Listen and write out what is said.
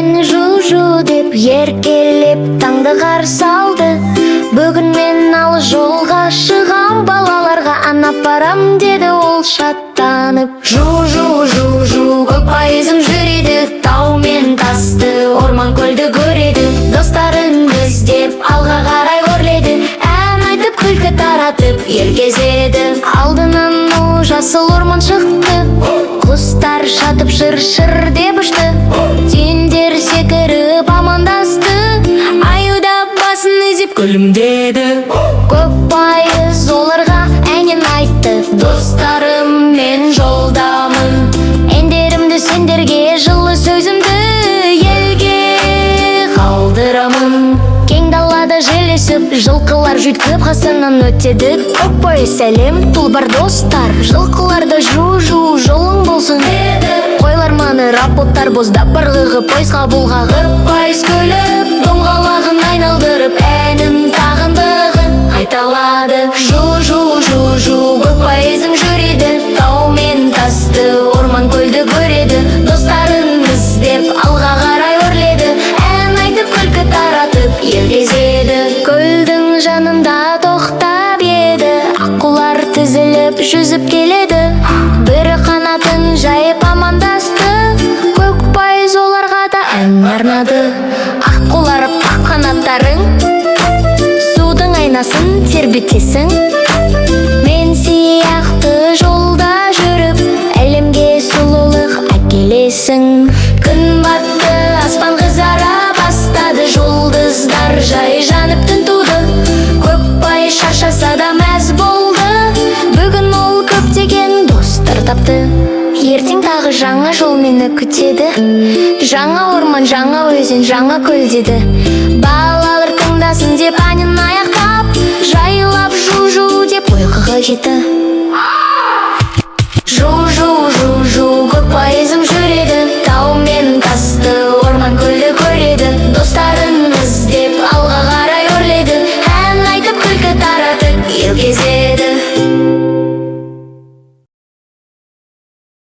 мен жу деп еркелеп таңды қарсы алды. Бүгін мен алыс жолға шығам, балаларға анап барам деді ол шаттанып. Жу көк пайызым жүреді, тау мен тасты, орман көлді көреді. Достарын іздеп алға қарай өрледі, ән айтып күлкі таратып ел кезеді. Алдынан жасыл орман шықты, құстар шатып шыр деп ұшты. Түйіндер секіріп амандасты, аюдап басын изеп күлімдеді. Көк пайыз оларға әнін айтты, достарым мен жолдамын. Әндерімді сендерге, жылы сөзімді елге қалдырамын. Кең далада желесіп, жылқылар жүйткіп қасынан өтеді. Көк пайыз сәлем, тұлбар достар, жылқыларда жолың болсын деді. Қойлар маңырап, оттар боздап, барлығы пойызға бұлғағып. Пайыз күліп, домғалағын айналдырып, әнін тағындығын қайталады. Жу көк пайызым жүреді, тау мен тасты, орман көлді көреді. Достарын іздеп алға қарай өрледі, ән айтып күлкі таратып ел кезеді. Көлдің жанында тоқтап еді, аққулар тізіліп жүзіп келеді. Бірі қанатын жайып амандасты, көк пайыз оларға да ән арнады. Аққулар ақ қанаттарың, судың айнасын тербетесің. Мен сияқты жолда жүріп, әлемге сұлулық әкелесің. Күн батты, аспан қызара бастады, жұлдыздар жай жанып түн туды. Көк пайыз шаршаса да мәз болды, бүгін ол көптеген достар тапты. Ертең тағы жаңа жол мені күтеді, жаңа орман, жаңа өзен, жаңа көл деді. Балалар тыңдасын деп әнін аяқтап, жайлап жу деп ұйқыға жетті.